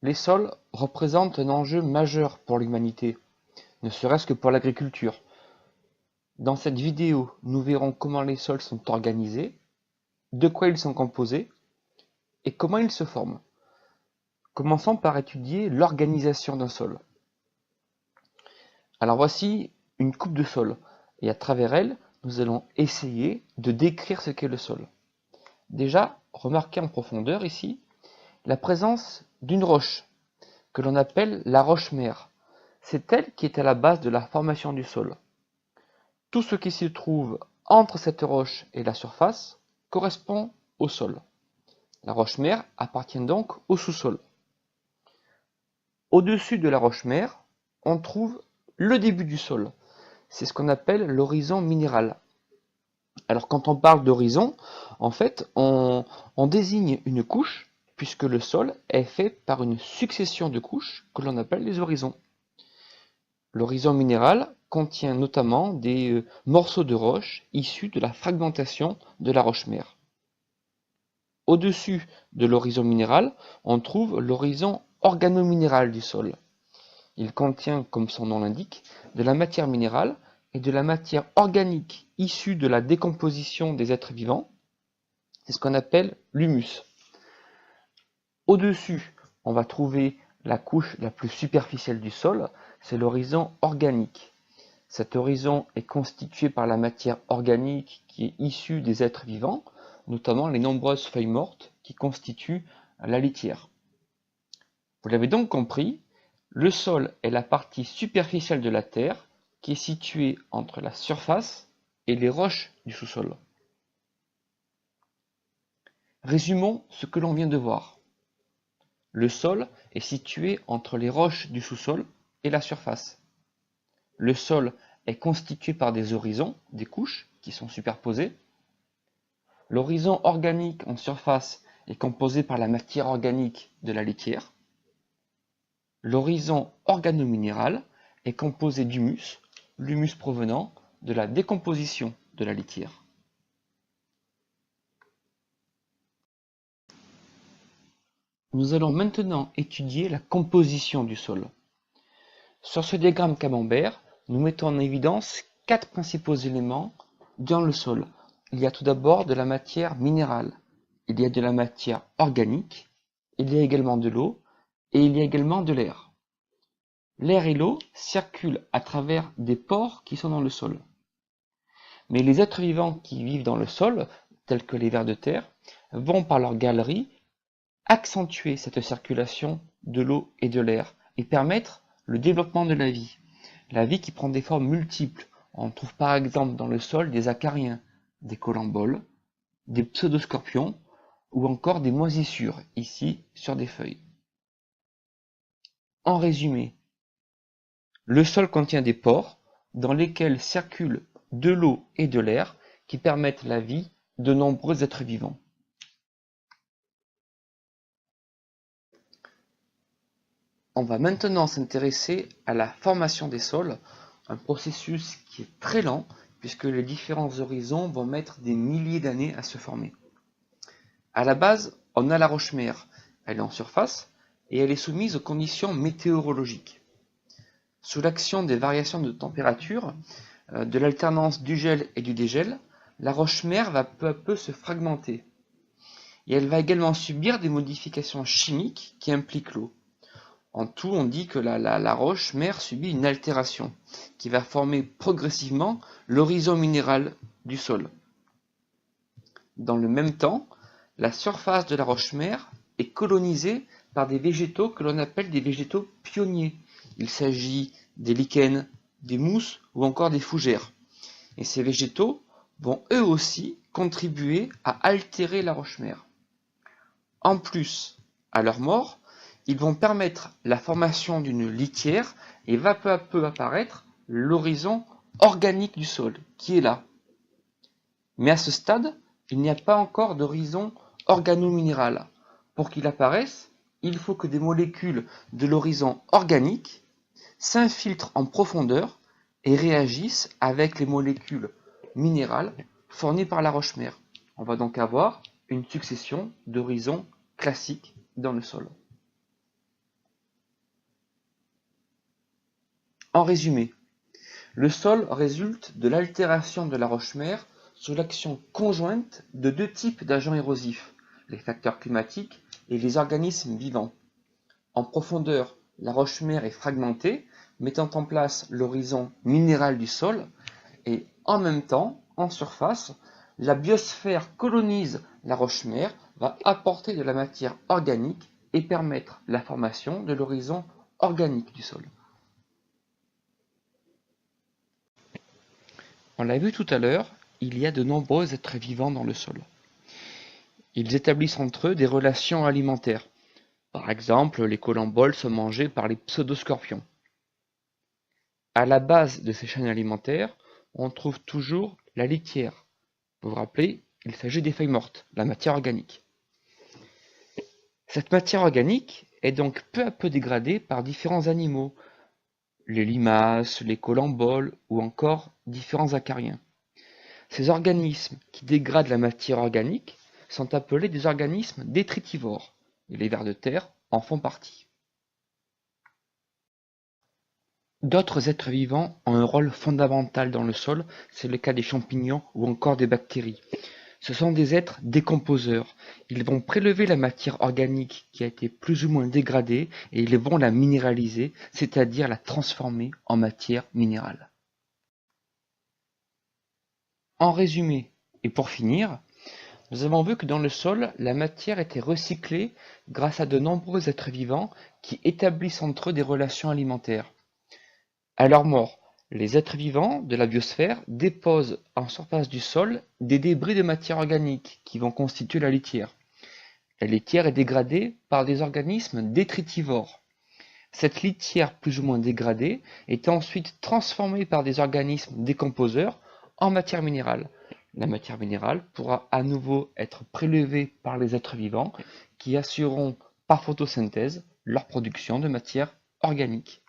Les sols représentent un enjeu majeur pour l'humanité, ne serait-ce que pour l'agriculture. Dans cette vidéo, nous verrons comment les sols sont organisés, de quoi ils sont composés et comment ils se forment. Commençons par étudier l'organisation d'un sol. Alors voici une coupe de sol et à travers elle, nous allons essayer de décrire ce qu'est le sol. Déjà, remarquez en profondeur ici la présence d'une roche que l'on appelle la roche-mère. C'est elle qui est à la base de la formation du sol. Tout ce qui se trouve entre cette roche et la surface correspond au sol. La roche-mère appartient donc au sous-sol. Au-dessus de la roche-mère, on trouve le début du sol. C'est ce qu'on appelle l'horizon minéral. Alors quand on parle d'horizon, en fait, on désigne une couche, puisque le sol est fait par une succession de couches que l'on appelle les horizons. L'horizon minéral contient notamment des morceaux de roche issus de la fragmentation de la roche-mère. Au-dessus de l'horizon minéral, on trouve l'horizon organominéral du sol. Il contient, comme son nom l'indique, de la matière minérale et de la matière organique issue de la décomposition des êtres vivants. C'est ce qu'on appelle l'humus. Au-dessus, on va trouver la couche la plus superficielle du sol, c'est l'horizon organique. Cet horizon est constitué par la matière organique qui est issue des êtres vivants, notamment les nombreuses feuilles mortes qui constituent la litière. Vous l'avez donc compris, le sol est la partie superficielle de la Terre qui est située entre la surface et les roches du sous-sol. Résumons ce que l'on vient de voir. Le sol est situé entre les roches du sous-sol et la surface. Le sol est constitué par des horizons, des couches qui sont superposées. L'horizon organique en surface est composé par la matière organique de la litière. L'horizon organominéral est composé d'humus, l'humus provenant de la décomposition de la litière. Nous allons maintenant étudier la composition du sol. Sur ce diagramme camembert, nous mettons en évidence 4 principaux éléments dans le sol. Il y a tout d'abord de la matière minérale, il y a de la matière organique, il y a également de l'eau et il y a également de l'air. L'air et l'eau circulent à travers des pores qui sont dans le sol. Mais les êtres vivants qui vivent dans le sol, tels que les vers de terre, vont par leur galerie accentuer cette circulation de l'eau et de l'air et permettre le développement de la vie qui prend des formes multiples. On trouve par exemple dans le sol des acariens, des colamboles, des pseudoscorpions ou encore des moisissures, ici sur des feuilles. En résumé, le sol contient des pores dans lesquels circulent de l'eau et de l'air qui permettent la vie de nombreux êtres vivants. On va maintenant s'intéresser à la formation des sols, un processus qui est très lent puisque les différents horizons vont mettre des milliers d'années à se former. À la base, on a la roche-mère, elle est en surface et elle est soumise aux conditions météorologiques. Sous l'action des variations de température, de l'alternance du gel et du dégel, la roche-mère va peu à peu se fragmenter. Et elle va également subir des modifications chimiques qui impliquent l'eau. En tout, on dit que la roche-mère subit une altération qui va former progressivement l'horizon minéral du sol. Dans le même temps, la surface de la roche-mère est colonisée par des végétaux que l'on appelle des végétaux pionniers. Il s'agit des lichens, des mousses ou encore des fougères. Et ces végétaux vont eux aussi contribuer à altérer la roche-mère. En plus, à leur mort, ils vont permettre la formation d'une litière et va peu à peu apparaître l'horizon organique du sol, qui est là. Mais à ce stade, il n'y a pas encore d'horizon organominéral. Pour qu'il apparaisse, il faut que des molécules de l'horizon organique s'infiltrent en profondeur et réagissent avec les molécules minérales fournies par la roche-mère. On va donc avoir une succession d'horizons classiques dans le sol. En résumé, le sol résulte de l'altération de la roche-mère sous l'action conjointe de deux types d'agents érosifs, les facteurs climatiques et les organismes vivants. En profondeur, la roche-mère est fragmentée, mettant en place l'horizon minéral du sol, et en même temps, en surface, la biosphère colonise la roche-mère, va apporter de la matière organique et permettre la formation de l'horizon organique du sol. On l'a vu tout à l'heure, il y a de nombreux êtres vivants dans le sol. Ils établissent entre eux des relations alimentaires. Par exemple, les colamboles sont mangés par les pseudoscorpions. À la base de ces chaînes alimentaires, on trouve toujours la litière. Vous vous rappelez, il s'agit des feuilles mortes, la matière organique. Cette matière organique est donc peu à peu dégradée par différents animaux, les limaces, les colamboles ou encore différents acariens. Ces organismes qui dégradent la matière organique sont appelés des organismes détritivores, et les vers de terre en font partie. D'autres êtres vivants ont un rôle fondamental dans le sol, c'est le cas des champignons ou encore des bactéries. Ce sont des êtres décomposeurs. Ils vont prélever la matière organique qui a été plus ou moins dégradée et ils vont la minéraliser, c'est-à-dire la transformer en matière minérale. En résumé, et pour finir, nous avons vu que dans le sol, la matière était recyclée grâce à de nombreux êtres vivants qui établissent entre eux des relations alimentaires. À leur mort, les êtres vivants de la biosphère déposent en surface du sol des débris de matière organique qui vont constituer la litière. La litière est dégradée par des organismes détritivores. Cette litière plus ou moins dégradée est ensuite transformée par des organismes décomposeurs en matière minérale. La matière minérale pourra à nouveau être prélevée par les êtres vivants qui assureront par photosynthèse leur production de matière organique.